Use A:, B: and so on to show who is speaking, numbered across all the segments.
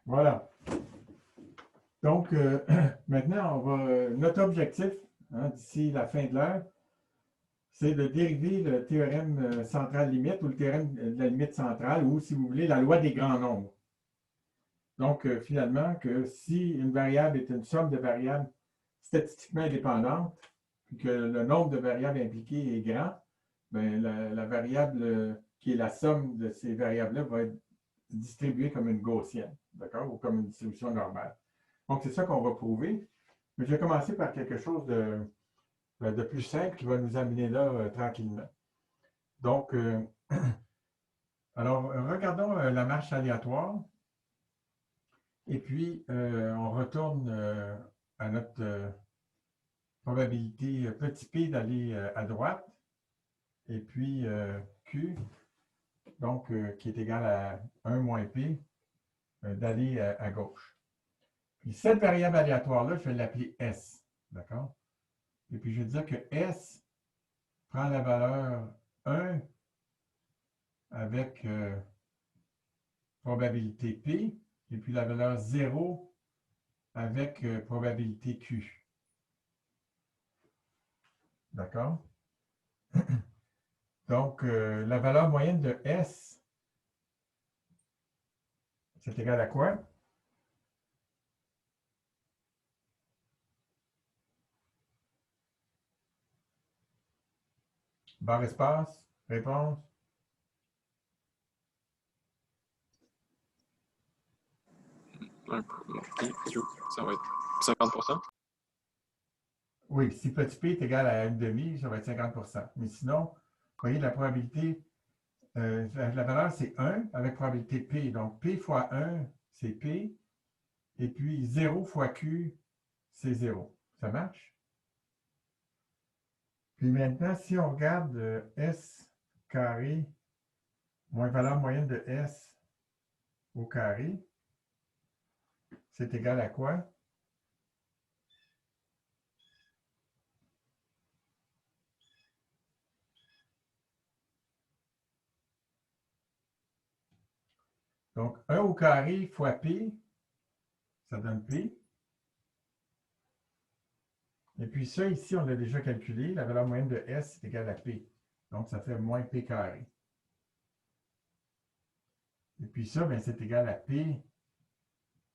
A: Voilà. Donc, maintenant, notre objectif, hein, d'ici la fin de l'heure, c'est de dériver le théorème central limite ou le théorème de la limite centrale ou, si vous voulez, la loi des grands nombres. Donc, finalement, que si une variable est une somme de variables statistiquement indépendantes, puis que le nombre de variables impliquées est grand, bien, la variable qui est la somme de ces variables-là va être distribuée comme une gaussienne, d'accord, ou comme une distribution normale. Donc, c'est ça qu'on va prouver. Mais je vais commencer par quelque chose de plus simple qui va nous amener là tranquillement. Donc, alors, regardons la marche aléatoire. Et puis, on retourne à notre probabilité petit p d'aller à droite. Et puis, q, donc, qui est égal à 1 moins p, d'aller à gauche. Puis, cette variable aléatoire-là, je vais l'appeler S. D'accord? Et puis, je vais dire que S prend la valeur 1 avec probabilité P, et puis la valeur 0 avec probabilité Q. D'accord? Donc, la valeur moyenne de S, c'est égal à quoi? Barre espace, réponse.
B: Ça va être 50%.
A: Oui, si petit p est égal à 1,5, ça va être 50%. Mais sinon, vous voyez, la probabilité, la valeur, c'est 1 avec probabilité P. Donc, P fois 1, c'est P. Et puis, 0 fois Q, c'est 0. Ça marche? Puis maintenant, si on regarde S carré moins valeur moyenne de S au carré, c'est égal à quoi? Donc, 1 au carré fois P, ça donne P. Et puis ça, ici, on l'a déjà calculé. La valeur moyenne de S est égale à P. Donc, ça fait moins P carré. Et puis ça, ben, c'est égal à P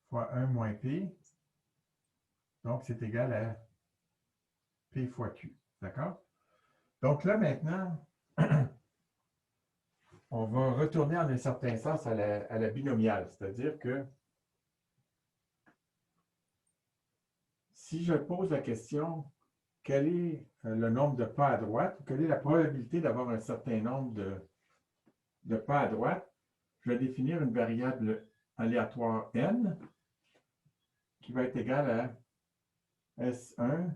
A: fois 1 moins P. Donc, c'est égal à P fois Q. D'accord? Donc là, maintenant, on va retourner en un certain sens à la binomiale. C'est-à-dire que si je pose la question, quel est le nombre de pas à droite, quelle est la probabilité d'avoir un certain nombre de pas à droite, je vais définir une variable aléatoire n qui va être égale à S1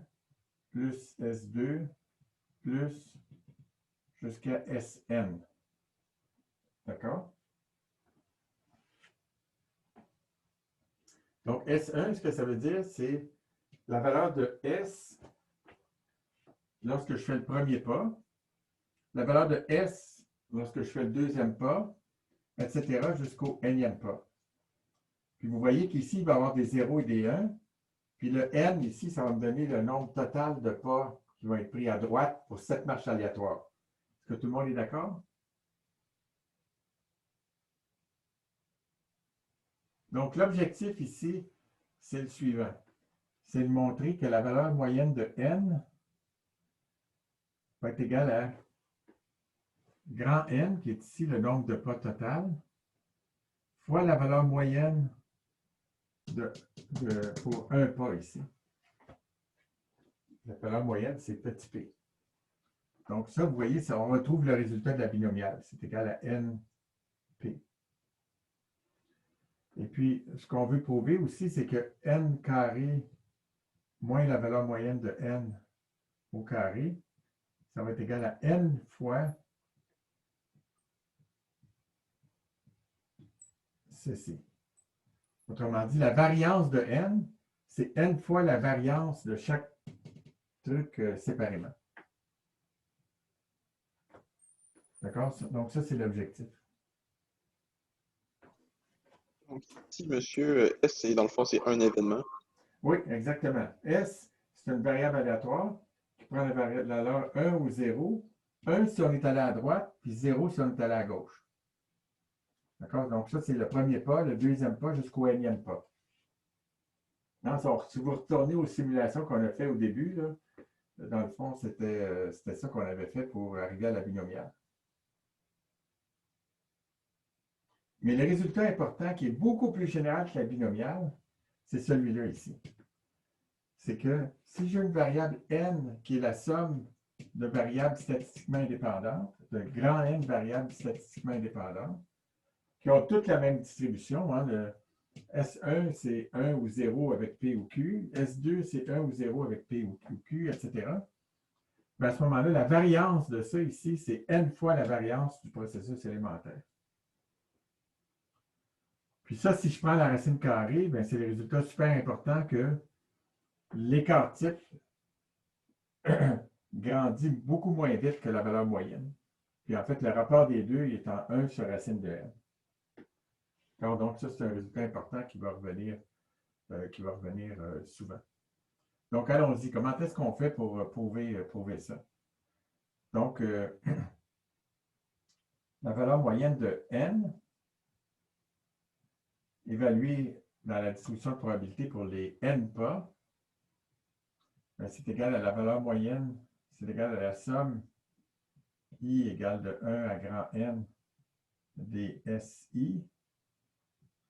A: plus S2 plus jusqu'à Sn. D'accord? Donc, S1, ce que ça veut dire, c'est la valeur de S lorsque je fais le premier pas, la valeur de S lorsque je fais le deuxième pas, etc. jusqu'au nème pas. Puis vous voyez qu'ici, il va y avoir des 0 et des 1. Puis le n, ici, ça va me donner le nombre total de pas qui vont être pris à droite pour cette marche aléatoire. Est-ce que tout le monde est d'accord? Donc, l'objectif ici, c'est le suivant. C'est de montrer que la valeur moyenne de n va être égale à grand N, qui est ici le nombre de pas total, fois la valeur moyenne pour un pas ici. La valeur moyenne, c'est petit p. Donc ça, vous voyez, ça, on retrouve le résultat de la binomiale. C'est égal à np. Et puis, ce qu'on veut prouver aussi, c'est que n carré moins la valeur moyenne de n au carré, ça va être égal à n fois ceci. Autrement dit, la variance de n, c'est n fois la variance de chaque truc séparément. D'accord? Donc ça, c'est l'objectif.
B: Donc, ici, monsieur, S, c'est dans le fond, c'est un événement.
A: Oui, exactement. S, c'est une variable aléatoire qui prend la valeur 1 ou 0. 1 si on est allé à droite, puis 0 si on est allé à gauche. D'accord? Donc, ça, c'est le premier pas, le deuxième pas jusqu'au énième pas. Non, si vous retournez aux simulations qu'on a fait au début, là, dans le fond, c'était ça qu'on avait fait pour arriver à la binomiale. Mais le résultat important, qui est beaucoup plus général que la binomiale, c'est celui-là ici. C'est que si j'ai une variable n qui est la somme de variables statistiquement indépendantes, de grand N variables statistiquement indépendantes, qui ont toutes la même distribution, hein, le S1, c'est 1 ou 0 avec P ou Q, S2, c'est 1 ou 0 avec P ou Q, etc. Ben, à ce moment-là, la variance de ça ici, c'est n fois la variance du processus élémentaire. Puis ça, si je prends la racine carrée, ben, c'est le résultat super important que l'écart type grandit beaucoup moins vite que la valeur moyenne. Puis en fait, le rapport des deux il est en 1 sur racine de n. Donc ça, c'est un résultat important qui va revenir, souvent. Donc allons-y. Comment est-ce qu'on fait pour prouver ça? Donc, la valeur moyenne de n, évaluée dans la distribution de probabilité pour les n pas, c'est égal à la valeur moyenne, c'est égal à la somme i égale de 1 à grand N des SI,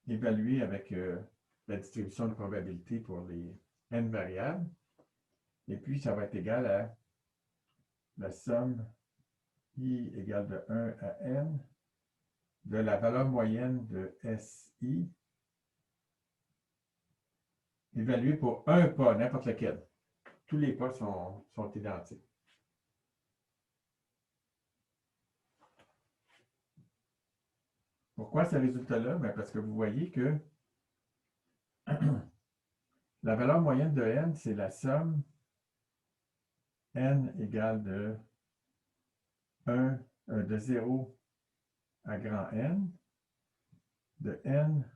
A: évaluée avec la distribution de probabilité pour les n variables. Et puis, ça va être égal à la somme i égale de 1 à n de la valeur moyenne de SI, évaluée pour un pas, n'importe lequel. Tous les pas sont identiques. Pourquoi ce résultat-là? Ben parce que vous voyez que la valeur moyenne de n, c'est la somme n égale de 0 à grand N, de n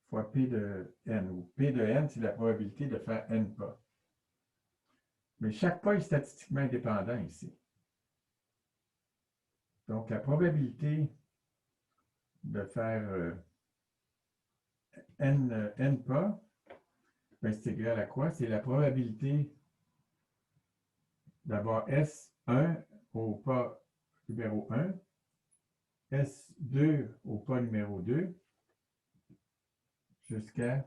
A: fois P de n, où P de n, c'est la probabilité de faire n pas. Mais chaque pas est statistiquement indépendant ici. Donc, la probabilité de faire n pas, ben, c'est égal à quoi? C'est la probabilité d'avoir S1 au pas numéro 1, S2 au pas numéro 2, jusqu'à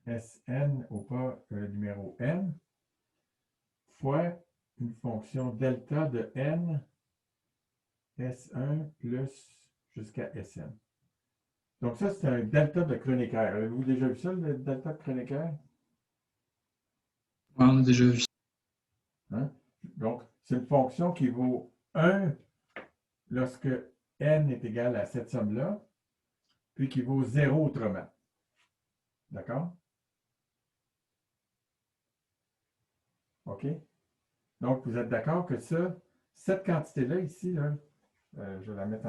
A: Sn au pas numéro n, fois une fonction delta de n, S1 plus jusqu'à Sn. Donc ça, c'est un delta de Kronecker. Avez-vous déjà vu ça, le delta de Kronecker?
C: Ouais, on a déjà vu ça.
A: Hein? Donc, c'est une fonction qui vaut 1 lorsque n est égal à cette somme-là, puis qui vaut 0 autrement. D'accord? OK? Donc, vous êtes d'accord que ça, cette quantité-là ici, là, je vais la mettre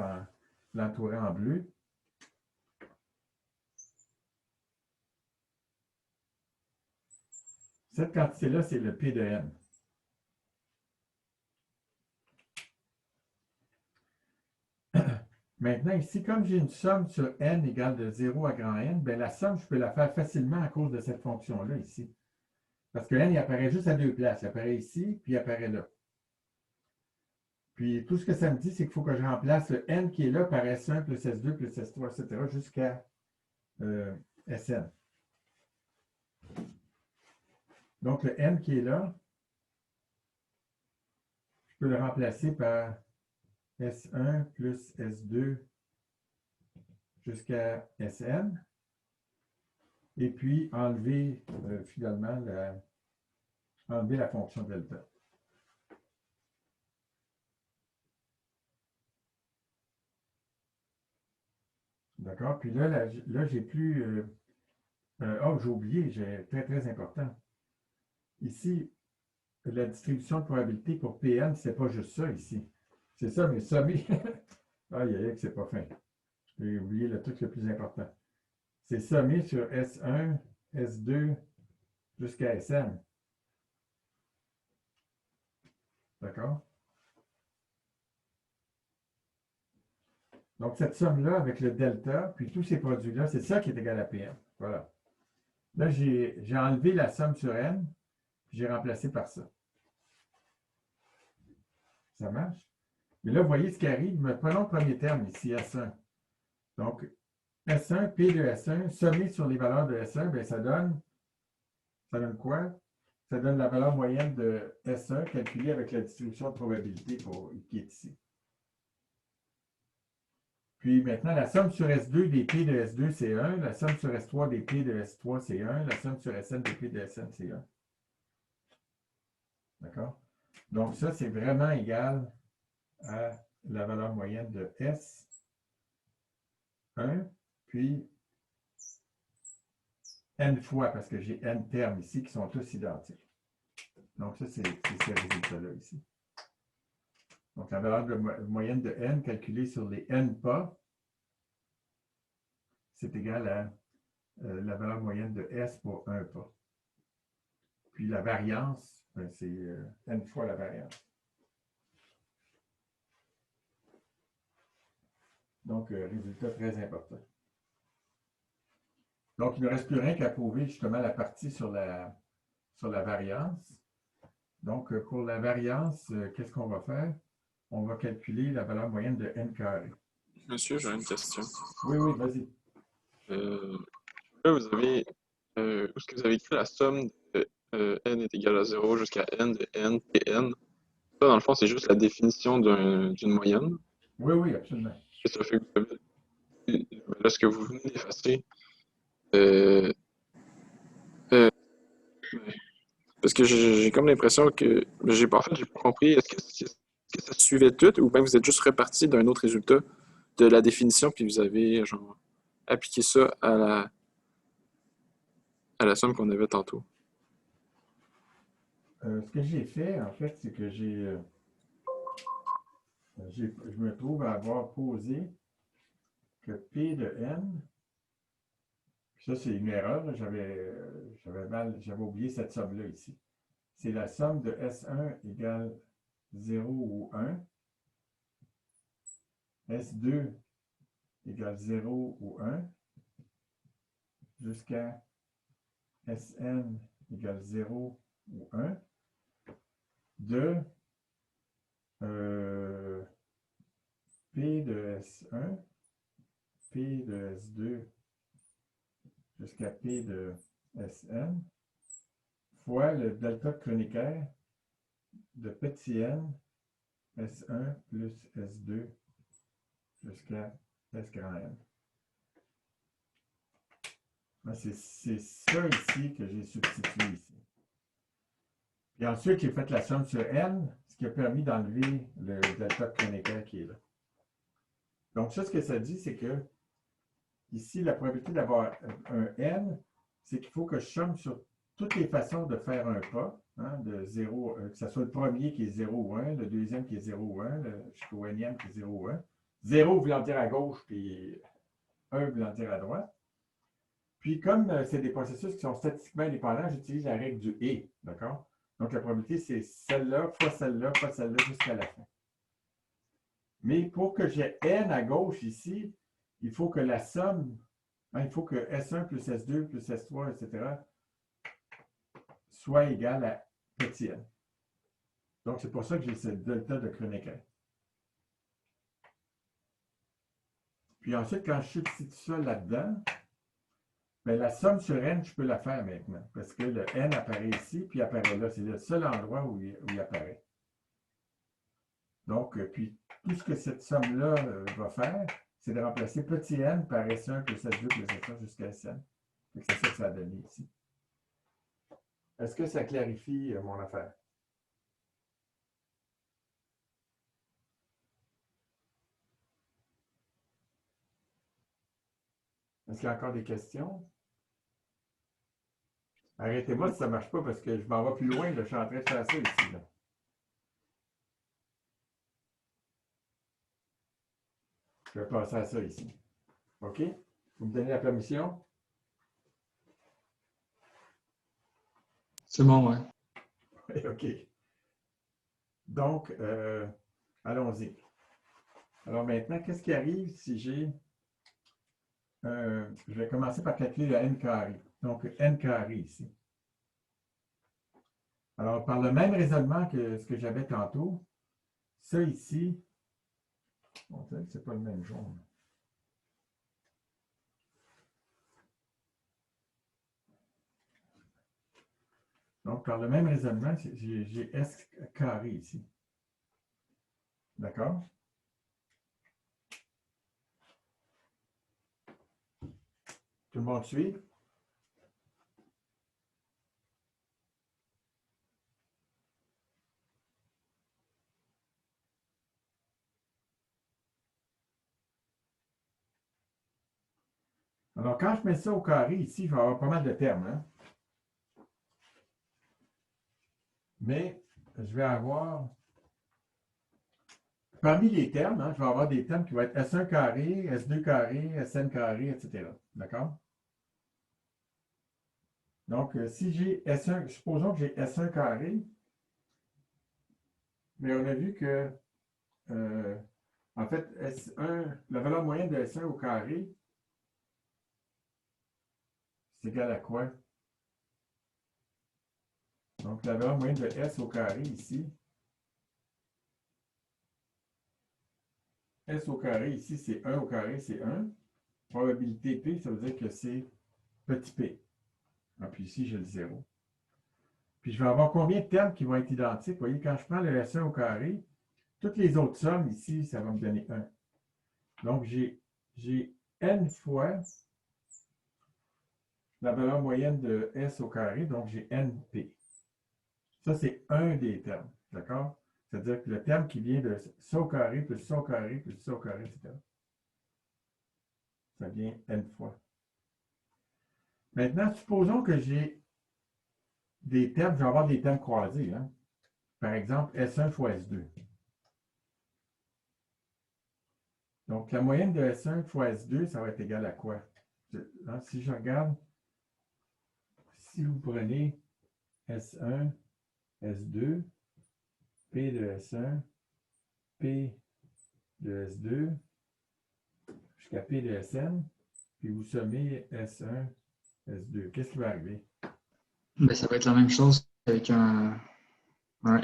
A: l'entourer en bleu. Cette quantité-là, c'est le P de n. Maintenant, ici, comme j'ai une somme sur n égale de 0 à grand N, bien, la somme, je peux la faire facilement à cause de cette fonction-là ici. Parce que n, il apparaît juste à deux places. Il apparaît ici, puis il apparaît là. Puis tout ce que ça me dit, c'est qu'il faut que je remplace le n qui est là par S1 plus S2 plus S3, etc. jusqu'à Sn. Donc le n qui est là, je peux le remplacer par S1 plus S2 jusqu'à Sn. Et puis enlever finalement enlever la fonction delta. D'accord? Puis là j'ai plus... oh, j'ai oublié, j'ai très, très important. Ici, la distribution de probabilité pour Pn, c'est pas juste ça ici. C'est ça, mais sommé. Aïe, aïe, que c'est pas fin. J'ai oublié le truc le plus important. C'est sommé sur S1, S2 jusqu'à Sn. D'accord? Donc, cette somme-là, avec le delta, puis tous ces produits-là, c'est ça qui est égal à Pn. Voilà. Là, j'ai enlevé la somme sur n, puis j'ai remplacé par ça. Ça marche? Mais là, vous voyez ce qui arrive. Prenons le premier terme ici, S1. Donc, S1, P de S1, sommé sur les valeurs de S1, bien, ça donne quoi? Ça donne la valeur moyenne de S1 calculée avec la distribution de probabilité qui est ici. Puis maintenant, la somme sur S2 des P de S2, c'est 1. La somme sur S3 des P de S3, c'est 1. La somme sur Sn des P de Sn, c'est 1. D'accord? Donc ça, c'est vraiment égal à la valeur moyenne de S1, puis n fois, parce que j'ai n termes ici qui sont tous identiques. Donc ça, c'est ces résultats-là ici. Donc la valeur moyenne de n calculée sur les n pas, c'est égal à la valeur moyenne de S pour 1 pas. Puis la variance, ben, c'est n fois la variance. Donc, résultat très important. Donc, il ne reste plus rien qu'à prouver justement la partie sur la variance. Donc, pour la variance, qu'est-ce qu'on va faire? On va calculer la valeur moyenne de n carré.
B: Monsieur, j'ai une question.
A: Oui, oui, vas-y.
B: Là, où est-ce que vous avez écrit la somme de n est égal à 0 jusqu'à n de n Pn? Ça, dans le fond, c'est juste la définition d'une moyenne.
A: Oui, oui, absolument.
B: Et ça fait que là, ce que vous venez d'effacer, euh, euh, parce que j'ai comme l'impression que j'ai pas compris. Est-ce que ça suivait tout ou bien vous êtes juste reparti d'un autre résultat de la définition puis vous avez genre appliqué ça à la somme qu'on avait tantôt?
A: Ce que j'ai fait, en fait, c'est que je me trouve à avoir posé que P de n, ça c'est une erreur, j'avais oublié cette somme-là ici. C'est la somme de S1 égale 0 ou 1, S2 égale 0 ou 1, jusqu'à Sn égale 0 ou 1, de P de S1, P de S2 jusqu'à P de Sn, fois le delta de Kronecker de petit n, S1 plus S2 jusqu'à S grand N. C'est ça ici que j'ai substitué ici. Et ensuite, j'ai fait la somme sur n, ce qui a permis d'enlever le delta de Kronecker qui est là. Donc ça, ce que ça dit, c'est que ici, la probabilité d'avoir un n, c'est qu'il faut que je somme sur toutes les façons de faire un pas, hein, de 0, que ce soit le premier qui est 0 ou 1, le deuxième qui est 0 ou 1, jusqu'au nème qui est 0 ou 1. 0 voulant dire à gauche, puis 1 voulant dire à droite. Puis comme c'est des processus qui sont statistiquement indépendants, j'utilise la règle du « et », d'accord? Donc la probabilité, c'est celle-là, fois celle-là, jusqu'à la fin. Mais pour que j'ai n à gauche ici, il faut que la somme, il faut que S1 plus S2 plus S3, etc., soit égale à petit n. Donc, c'est pour ça que j'ai ce delta de Kronecker. Puis ensuite, quand je substitue ça là-dedans, bien, la somme sur n, je peux la faire maintenant, parce que le n apparaît ici, puis apparaît là. C'est le seul endroit où il apparaît. Donc, puis tout ce que cette somme-là va faire, c'est de remplacer petit n par S1 plus S2 plus S1 jusqu'à Sn. C'est ça que ça a donné ici. Est-ce que ça clarifie mon affaire? Est-ce qu'il y a encore des questions? Arrêtez-moi si ça ne marche pas parce que je m'en vais plus loin. Là, je suis en train de faire ça ici. Là. Je vais passer à ça ici. OK? Vous me donnez la permission?
C: C'est bon, ouais.
A: Oui, OK. Donc, allons-y. Alors maintenant, qu'est-ce qui arrive si j'ai... je vais commencer par calculer le n carré. Donc, n carré ici. Alors, par le même raisonnement que ce que j'avais tantôt, ça ici, bon, c'est pas le même jaune. Donc, par le même raisonnement, j'ai S carré ici. D'accord? Tout le monde suit? Alors, quand je mets ça au carré ici, je vais avoir pas mal de termes. Hein? Mais je vais avoir, parmi les termes, hein, je vais avoir des termes qui vont être S1 carré, S2 carré, Sn carré, etc. D'accord? Donc, si j'ai S1, supposons que j'ai S1 carré, mais on a vu que, en fait, S1, la valeur moyenne de S1 au carré, c'est égal à quoi? Donc, la valeur moyenne de S au carré ici, S au carré ici, c'est 1 au carré, c'est 1. Probabilité P, ça veut dire que c'est petit p. Ah, puis ici, j'ai le 0. Puis je vais avoir combien de termes qui vont être identiques? Vous voyez, quand je prends le S1 au carré, toutes les autres sommes ici, ça va me donner 1. Donc, j'ai n fois la valeur moyenne de S au carré, donc j'ai np. Ça, c'est un des termes, d'accord? C'est-à-dire que le terme qui vient de ça au carré, plus ça au carré, plus ça au carré, etc. Ça vient n fois. Maintenant, supposons que j'ai des termes, je vais avoir des termes croisés. Hein? Par exemple, S1 fois S2. Donc, la moyenne de S1 fois S2, ça va être égal à quoi? Hein, si je regarde, si vous prenez S1, S2, P de S1, P de S2, jusqu'à P de Sn, puis vous sommez S1, S2. Qu'est-ce qui va arriver?
C: Ben, ça va être la même chose avec un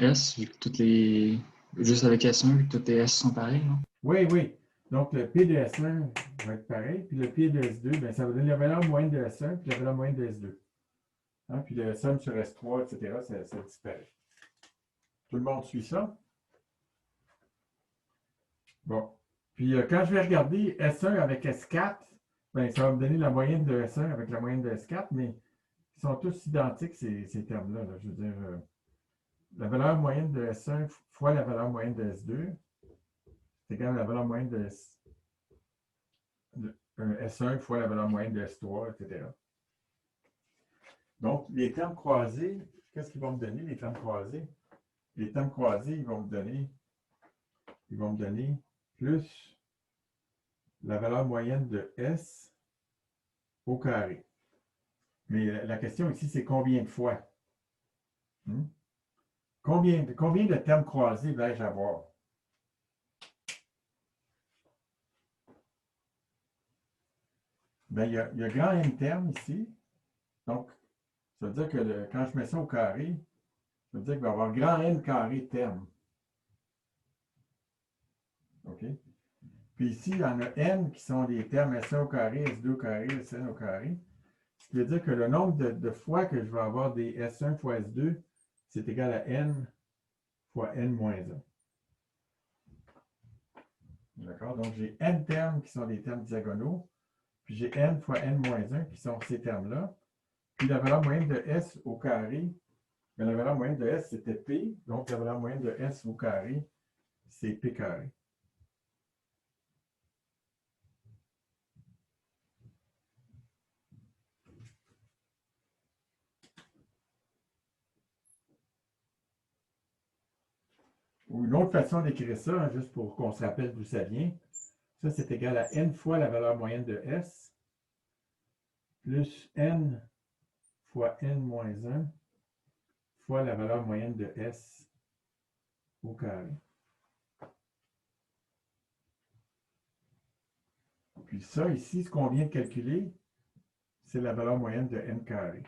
C: S, vu que toutes les. Juste avec S1, vu que toutes les S sont pareilles, non?
A: Oui, oui. Donc, le P de S1 va être pareil, puis le P de S2, ben, ça va donner la valeur moyenne de S1, puis la valeur moyenne de S2. Hein, puis le somme sur S3, etc., ça disparaît. Tout le monde suit ça? Bon. Puis quand je vais regarder S1 avec S4, ben, ça va me donner la moyenne de S1 avec la moyenne de S4, mais ils sont tous identiques, ces termes-là. Là. Je veux dire, la valeur moyenne de S1 fois la valeur moyenne de S2, c'est égal à la valeur moyenne de S1 fois la valeur moyenne de S3, etc. Donc, les termes croisés, qu'est-ce qu'ils vont me donner, les termes croisés? Les termes croisés, ils vont me donner plus la valeur moyenne de S au carré. Mais la question ici, c'est combien de fois? Hmm? Combien de termes croisés vais-je avoir? Bien, il y a grand N termes ici. Donc, ça veut dire que quand je mets ça au carré, ça veut dire qu'il va y avoir grand N carré termes. OK? Puis ici, il y en a N qui sont des termes S1 au carré, S2 au carré, Sn au carré. Ce qui veut dire que le nombre de fois que je vais avoir des S1 fois S2, c'est égal à N fois N moins 1. D'accord? Donc, j'ai N termes qui sont des termes diagonaux, puis j'ai N fois N moins 1 qui sont ces termes-là. Puis la valeur moyenne de S au carré, bien, la valeur moyenne de S, c'était P, donc la valeur moyenne de S au carré, c'est P carré. Ou une autre façon d'écrire ça, hein, juste pour qu'on se rappelle d'où ça vient, Ça, c'est égal à n fois la valeur moyenne de S, plus n fois n moins 1 fois la valeur moyenne de S au carré. Puis ça, ici, ce qu'on vient de calculer, c'est la valeur moyenne de n carré.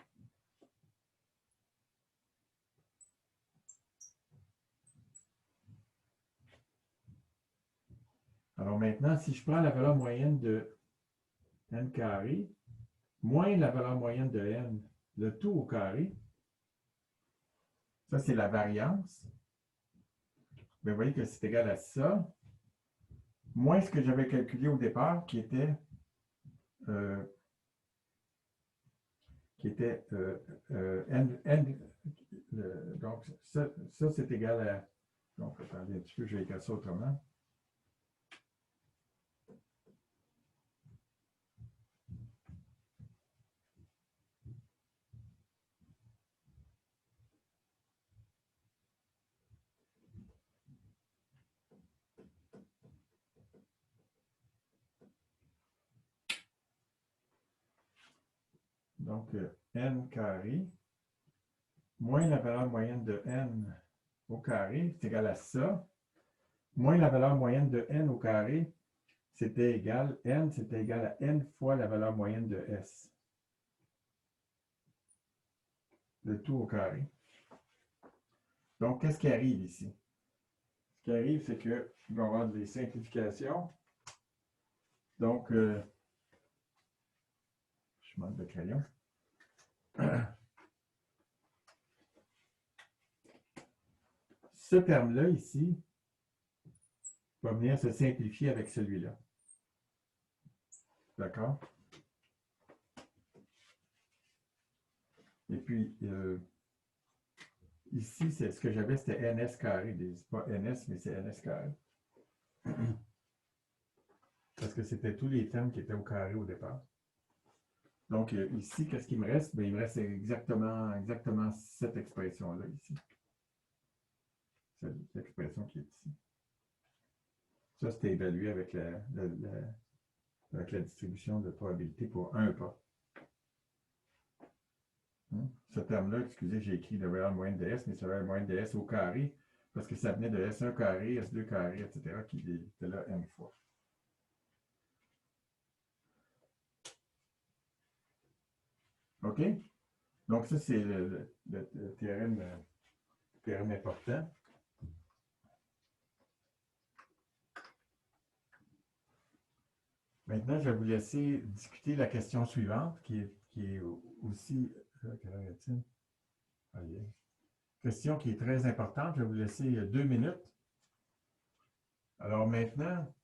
A: Alors maintenant, si je prends la valeur moyenne de n carré, moins la valeur moyenne de n, le tout au carré, ça c'est la variance. Bien, vous voyez que c'est égal à ça, moins ce que j'avais calculé au départ, qui était n, donc ça c'est égal à, donc attendez un petit peu, je vais écrire ça autrement. Donc, n carré, moins la valeur moyenne de n au carré, c'est égal à ça, moins la valeur moyenne de n au carré, c'était égal, n, c'était égal à n fois la valeur moyenne de s. Le tout au carré. Donc, qu'est-ce qui arrive ici? Ce qui arrive, c'est qu'il va y avoir des simplifications. Donc, je manque de crayon. Ce terme-là, ici, va venir se simplifier avec celui-là. D'accord? Et puis, ici, ce que j'avais, c'était ns carré. C'est pas ns, mais c'est ns carré. Parce que c'était tous les termes qui étaient au carré au départ. Donc, ici, qu'est-ce qu'il me reste? Bien, il me reste exactement cette expression-là ici. Cette expression qui est ici. Ça, c'était évalué avec la distribution de probabilité pour un pas. Ce terme-là, excusez, j'ai écrit la valeur moyenne de S, mais c'est la valeur moyenne de S au carré, parce que ça venait de S1 carré, S2 carré, etc., qui était là n fois. OK? Donc, ça, c'est le théorème important. Maintenant, je vais vous laisser discuter la question suivante, qui est aussi... quelle heure est-il? Question qui est très importante. Je vais vous laisser 2 minutes. Alors maintenant,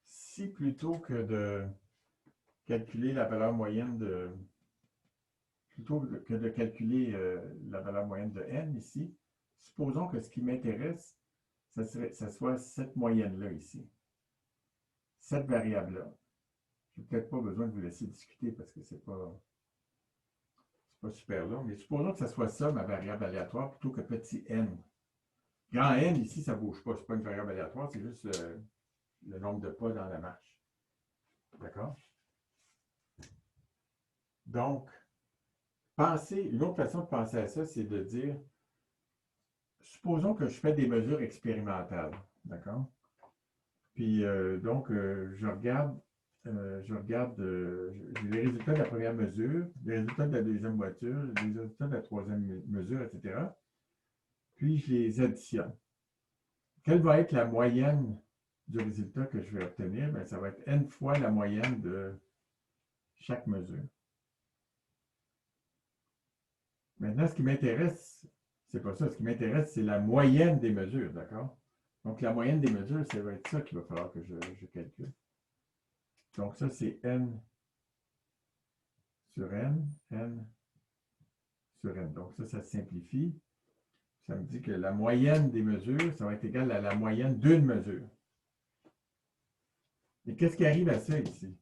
A: si plutôt que de calculer la valeur moyenne de... Plutôt que de calculer la valeur moyenne de n ici, supposons que ce qui m'intéresse, ça soit cette moyenne-là ici. Cette variable-là. Je n'ai peut-être pas besoin de vous laisser discuter parce que c'est pas super long, mais supposons que ce soit ça, ma variable aléatoire, plutôt que petit n. Grand N, ici, ça ne bouge pas. Ce n'est pas une variable aléatoire, c'est juste le nombre de pas dans la marche. D'accord? Donc, une autre façon de penser à ça, c'est de dire, supposons que je fais des mesures expérimentales. D'accord? Puis, je regarde j'ai les résultats de la première mesure, les résultats de la deuxième voiture, les résultats de la troisième mesure, etc. Puis, je les additionne. Quelle va être la moyenne du résultat que je vais obtenir? Bien, ça va être n fois la moyenne de chaque mesure. Maintenant, ce qui m'intéresse, c'est pas ça. Ce qui m'intéresse, c'est la moyenne des mesures, d'accord? Donc, la moyenne des mesures, ça va être ça qu'il va falloir que je calcule. Donc, ça, c'est n sur n sur n. Donc, ça se simplifie. Ça me dit que la moyenne des mesures, ça va être égal à la moyenne d'une mesure. Et qu'est-ce qui arrive à ça ici?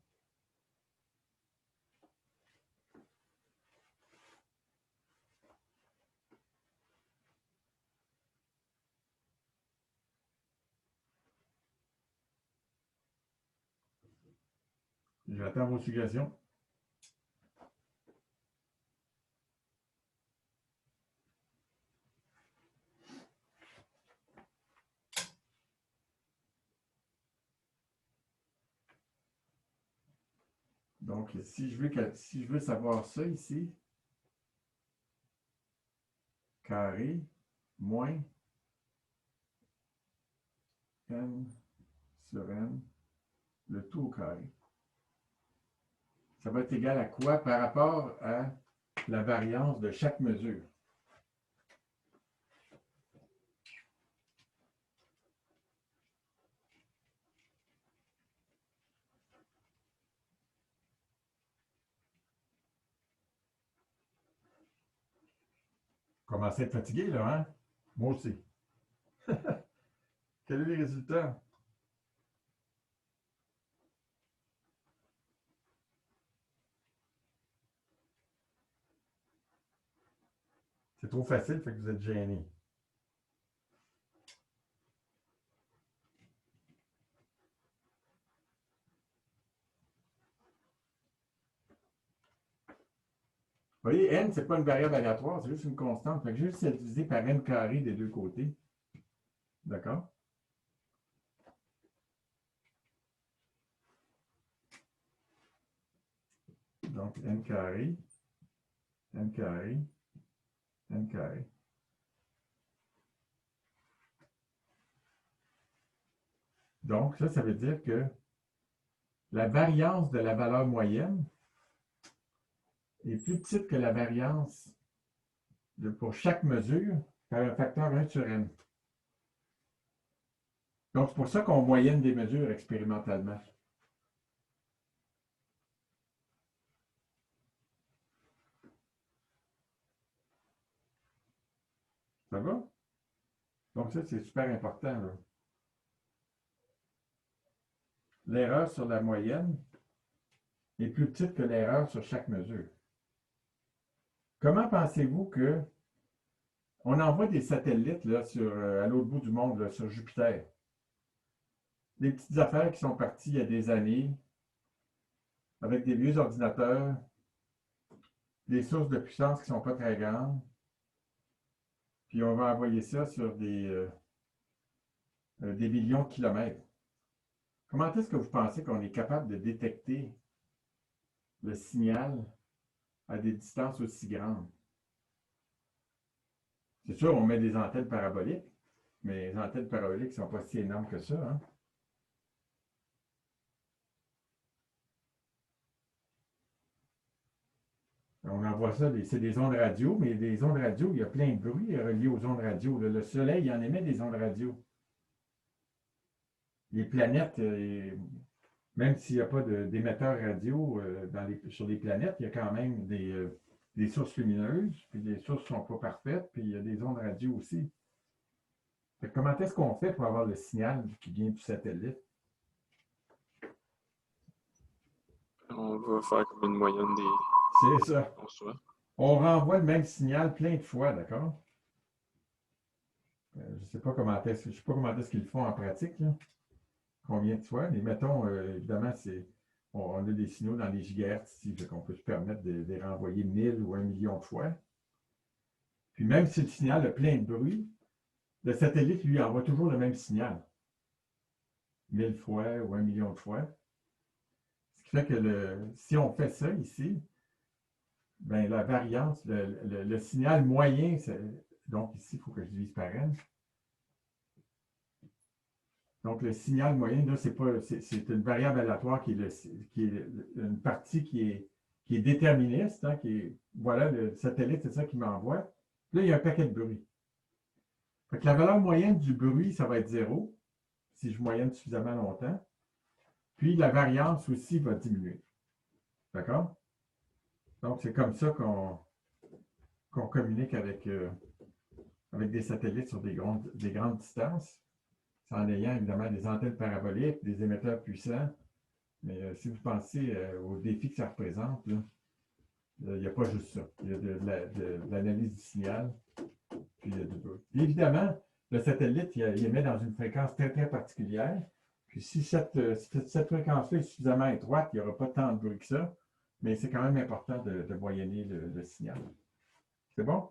A: J'attends vos suggestions. Donc, si je veux savoir ça ici, carré moins n sur n, le tout au carré. Ça va être égal à quoi par rapport à la variance de chaque mesure? Commencez à être fatigué, là, hein? Moi aussi. Quel est le résultat? C'est trop facile, fait que vous êtes gêné. Vous voyez, n, ce n'est pas une variable aléatoire, c'est juste une constante. Fait que juste à diviser par n carré des deux côtés. D'accord? Donc, n carré, n carré, n carré. Donc, ça veut dire que la variance de la valeur moyenne est plus petite que la variance pour chaque mesure par un facteur 1 sur n. Donc, c'est pour ça qu'on moyenne des mesures expérimentalement. Ça va? Donc, ça, c'est super important, là. L'erreur sur la moyenne est plus petite que l'erreur sur chaque mesure. Comment pensez-vous que on envoie des satellites là, à l'autre bout du monde, là, sur Jupiter? Des petites affaires qui sont parties il y a des années, avec des vieux ordinateurs, des sources de puissance qui ne sont pas très grandes, puis on va envoyer ça sur des millions de kilomètres. Comment est-ce que vous pensez qu'on est capable de détecter le signal à des distances aussi grandes? C'est sûr, on met des antennes paraboliques, mais les antennes paraboliques ne sont pas si énormes que ça, hein? On envoie ça, c'est des ondes radio, mais des ondes radio, il y a plein de bruit relié aux ondes radio. Le Soleil, il en émet des ondes radio. Les planètes, même s'il n'y a pas d'émetteurs radio sur les planètes, il y a quand même des sources lumineuses, puis les sources ne sont pas parfaites, puis il y a des ondes radio aussi. Comment est-ce qu'on fait pour avoir le signal qui vient du satellite?
B: On va faire comme une moyenne des.
A: C'est ça.
B: Bonsoir.
A: On renvoie le même signal plein de fois, d'accord? Je ne sais pas comment est-ce qu'ils le font en pratique, là. Combien de fois? Mais mettons, évidemment, on a des signaux dans les gigahertz ici, fait qu'on peut se permettre de les renvoyer 1000 ou 1 million de fois. Puis même si le signal a plein de bruit, le satellite, lui, envoie toujours le même signal. 1000 fois ou 1 million de fois. Ce qui fait que si on fait ça ici, ben, la variance, le signal moyen, donc ici, il faut que je divise par n. Donc, le signal moyen, là, c'est une variable aléatoire qui est une partie qui est déterministe, hein, voilà, le satellite, c'est ça qui m'envoie. Là, il y a un paquet de bruit. Fait que la valeur moyenne du bruit, ça va être 0, si je moyenne suffisamment longtemps. Puis, la variance aussi va diminuer. D'accord? Donc, c'est comme ça qu'on communique avec des satellites sur des grandes distances, en ayant évidemment des antennes paraboliques, des émetteurs puissants. Mais si vous pensez aux défis que ça représente, là, il n'y a pas juste ça. Il y a de l'analyse du signal, puis il y a du bruit. Évidemment, le satellite, il émet dans une fréquence très, très particulière. Puis si cette fréquence-là est suffisamment étroite, il n'y aura pas tant de bruit que ça, mais c'est quand même important de moyenner le signal. C'est bon?